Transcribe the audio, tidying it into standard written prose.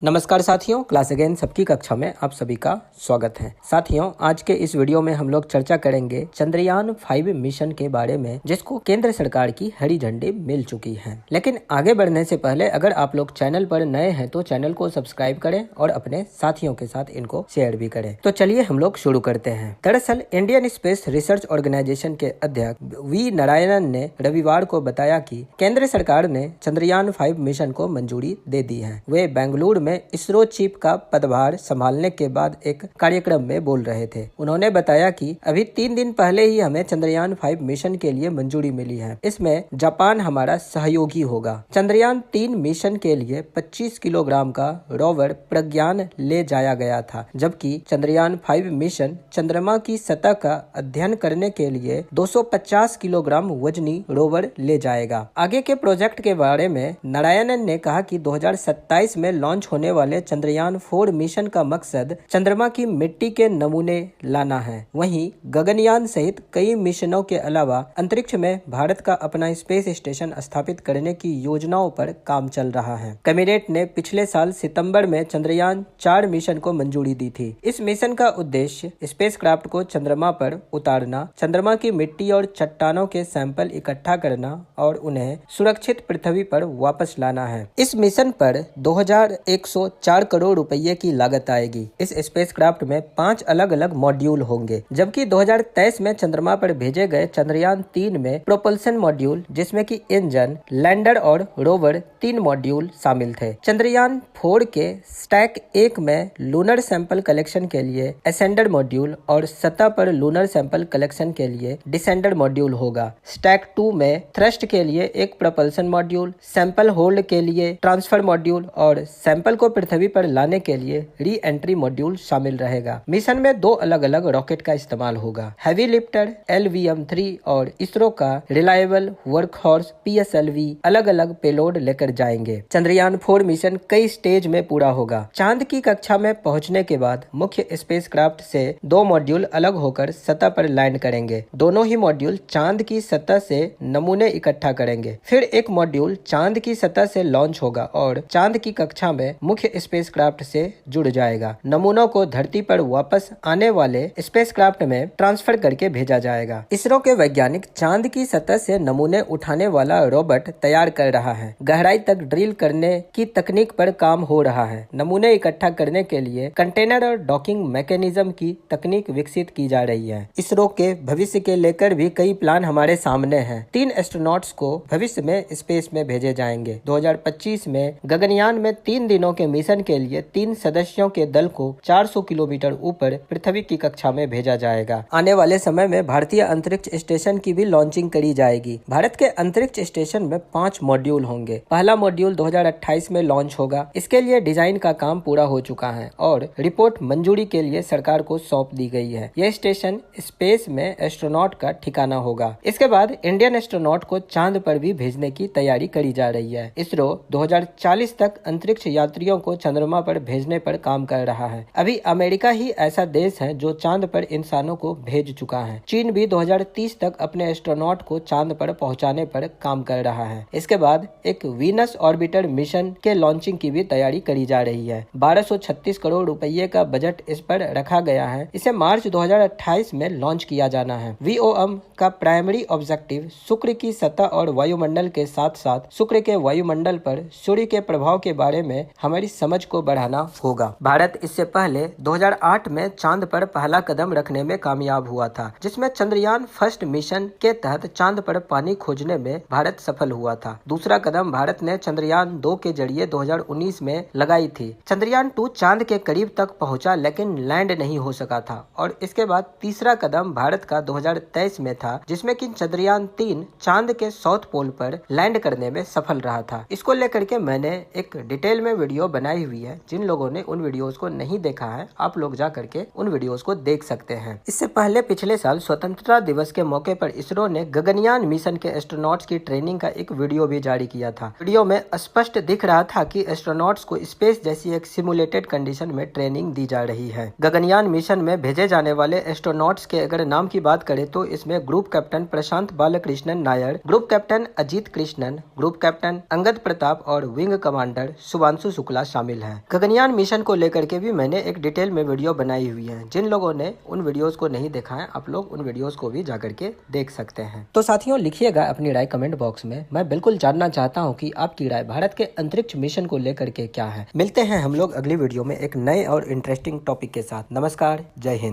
नमस्कार साथियों, class again सबकी कक्षा में आप सभी का स्वागत है। साथियों, आज के इस वीडियो में हम लोग चर्चा करेंगे चंद्रयान 5 मिशन के बारे में, जिसको केंद्र सरकार की हरी झंडी मिल चुकी है। लेकिन आगे बढ़ने से पहले अगर आप लोग चैनल पर नए हैं तो चैनल को सब्सक्राइब करें और अपने साथियों के साथ इनको शेयर भी करें। तो चलिए हम लोग शुरू करते हैं। दरअसल इंडियन स्पेस रिसर्च ऑर्गेनाइजेशन के अध्यक्ष वी नारायणन ने रविवार को बताया कि केंद्र सरकार ने चंद्रयान 5 मिशन को मंजूरी दे दी है। वे बेंगलुरु में इसरो चीफ का पदभार संभालने के बाद एक कार्यक्रम में बोल रहे थे। उन्होंने बताया कि अभी 3 दिन पहले ही हमें चंद्रयान 5 मिशन के लिए मंजूरी मिली है। इसमें जापान हमारा सहयोगी होगा। चंद्रयान 3 मिशन के लिए 25 किलोग्राम का रोवर प्रज्ञान ले जाया गया था, जबकि चंद्रयान 5 मिशन चंद्रमा की सतह का अध्ययन करने के लिए 250 किलोग्राम वजनी रोवर ले जाएगा। आगे के प्रोजेक्ट के बारे में नारायणन ने कहा कि 2027 में लॉन्च होने वाले चंद्रयान 4 मिशन का मकसद चंद्रमा की मिट्टी के नमूने लाना है। वहीं गगनयान सहित कई मिशनों के अलावा अंतरिक्ष में भारत का अपना स्पेस स्टेशन स्थापित करने की योजनाओं पर काम चल रहा है। कैबिनेट ने पिछले साल सितंबर में चंद्रयान 4 मिशन को मंजूरी दी थी। इस मिशन का उद्देश्य स्पेसक्राफ्ट को चंद्रमा पर उतारना, चंद्रमा की मिट्टी और चट्टानों के सैंपल इकट्ठा करना और उन्हें सुरक्षित पृथ्वी पर वापस लाना है। इस मिशन पर 2104 करोड़ रुपए की लागत आएगी। इस स्पेसक्राफ्ट में 5 अलग अलग मॉड्यूल होंगे, जबकि 2023 में चंद्रमा पर भेजे गए चंद्रयान 3 में प्रोपल्सन मॉड्यूल, जिसमें कि इंजन, लैंडर और रोवर 3 मॉड्यूल शामिल थे। चंद्रयान 4 के स्टैक 1 में लूनर सैंपल कलेक्शन के लिए असेंडर मॉड्यूल और सतह पर लूनर सैंपल कलेक्शन के लिए डिसेंडर मॉड्यूल होगा। स्टैक 2 में थ्रस्ट के लिए एक प्रोपल्सन मॉड्यूल, सैंपल होल्ड के लिए ट्रांसफर मॉड्यूल और सैंपल को पृथ्वी पर लाने के लिए री एंट्री मॉड्यूल शामिल रहेगा। मिशन में 2 अलग अलग रॉकेट का इस्तेमाल होगा। हैवी लिफ्टर LVM-3 और इसरो का रिलायबल वर्कहॉर्स PSLV अलग अलग पेलोड लेकर जाएंगे। चंद्रयान 4 मिशन कई स्टेज में पूरा होगा। चांद की कक्षा में पहुंचने के बाद मुख्य स्पेसक्राफ्ट से 2 मॉड्यूल अलग होकर सतह पर लैंड करेंगे। दोनों ही मॉड्यूल चांद की सतह से नमूने इकट्ठा करेंगे। फिर एक मॉड्यूल चांद की सतह से लॉन्च होगा और चांद की कक्षा में मुख्य स्पेसक्राफ्ट से जुड़ जाएगा। नमूनों को धरती पर वापस आने वाले स्पेसक्राफ्ट में ट्रांसफर करके भेजा जाएगा। इसरो के वैज्ञानिक चांद की सतह से नमूने उठाने वाला रोबोट तैयार कर रहा है। गहराई तक ड्रिल करने की तकनीक पर काम हो रहा है। नमूने इकट्ठा करने के लिए कंटेनर और डॉकिंग मैकेनिज्म की तकनीक विकसित की जा रही है। इसरो के भविष्य के लेकर भी कई प्लान हमारे सामने हैं। 3 एस्ट्रोनॉट्स को भविष्य में स्पेस में भेजे जाएंगे। 2025 में गगनयान में 3 दिनों के मिशन के लिए 3 सदस्यों के दल को 400 किलोमीटर ऊपर पृथ्वी की कक्षा में भेजा जाएगा। आने वाले समय में भारतीय अंतरिक्ष स्टेशन की भी लॉन्चिंग करी जाएगी। भारत के अंतरिक्ष स्टेशन में 5 मॉड्यूल होंगे। पहला मॉड्यूल 2028 में लॉन्च होगा। इसके लिए डिजाइन का काम पूरा हो चुका है और रिपोर्ट मंजूरी के लिए सरकार को सौंप दी गई है। यह स्टेशन स्पेस में एस्ट्रोनॉट का ठिकाना होगा। इसके बाद इंडियन एस्ट्रोनॉट को चांद पर भी भेजने की तैयारी करी जा रही है। इसरो 2040 तक अंतरिक्ष यात्रियों को चंद्रमा पर भेजने पर काम कर रहा है। अभी अमेरिका ही ऐसा देश है जो चांद पर इंसानों को भेज चुका है। चीन भी 2030 तक अपने एस्ट्रोनॉट को चांद पर पहुंचाने पर काम कर रहा है। इसके बाद एक वीनस ऑर्बिटर मिशन के लॉन्चिंग की भी तैयारी करी जा रही है। 1236 करोड़ रुपए का बजट इस पर रखा गया है। इसे मार्च 2028 में लॉन्च किया जाना है। VOM का प्राइमरी ऑब्जेक्टिव शुक्र की सतह और वायुमंडल के साथ साथ शुक्र के वायुमंडल पर सूर्य के प्रभाव के बारे में हमारी समझ को बढ़ाना होगा। भारत इससे पहले 2008 में चांद पर पहला कदम रखने में कामयाब हुआ था, जिसमें चंद्रयान 1 मिशन के तहत चांद पर पानी खोजने में भारत सफल हुआ था। दूसरा कदम भारत ने चंद्रयान 2 के जरिए 2019 में लगाई थी। चंद्रयान 2 चांद के करीब तक पहुंचा लेकिन लैंड नहीं हो सका था और इसके बाद तीसरा कदम भारत का 2023 में था, जिसमें कि चंद्रयान 3 चांद के साउथ पोल पर लैंड करने में सफल रहा था। इसको लेकर के मैंने एक डिटेल में वीडियो बनाई हुई है। जिन लोगों ने उन वीडियोस को नहीं देखा है, आप लोग जा करके उन वीडियोस को देख सकते हैं। इससे पहले पिछले साल स्वतंत्रता दिवस के मौके पर इसरो ने गगनयान मिशन के एस्ट्रोनॉट्स की ट्रेनिंग का एक वीडियो भी जारी किया था। वीडियो में स्पष्ट दिख रहा था कि एस्ट्रोनॉट्स को स्पेस जैसी एक सिमुलेटेड कंडीशन में ट्रेनिंग दी जा रही है। गगनयान मिशन में भेजे जाने वाले एस्ट्रोनॉट्स के अगर नाम की बात करें तो इसमें group captain Prashant Balakrishnan Nair, group captain Ajit Krishnan, group captain Angad Pratap और विंग कमांडर शुभांशु शुक्ला शुक्ला शामिल हैं। गगनयान मिशन को लेकर के भी मैंने एक डिटेल में वीडियो बनाई हुई है। जिन लोगों ने उन वीडियोस को नहीं देखा है, आप लोग उन वीडियोस को भी जाकर के देख सकते हैं। तो साथियों, लिखिएगा अपनी राय कमेंट बॉक्स में। मैं बिल्कुल जानना चाहता हूँ कि आपकी राय भारत के अंतरिक्ष मिशन को लेकर के क्या है। मिलते हैं हम लोग अगली वीडियो में एक नए और इंटरेस्टिंग टॉपिक के साथ। नमस्कार, जय हिंद।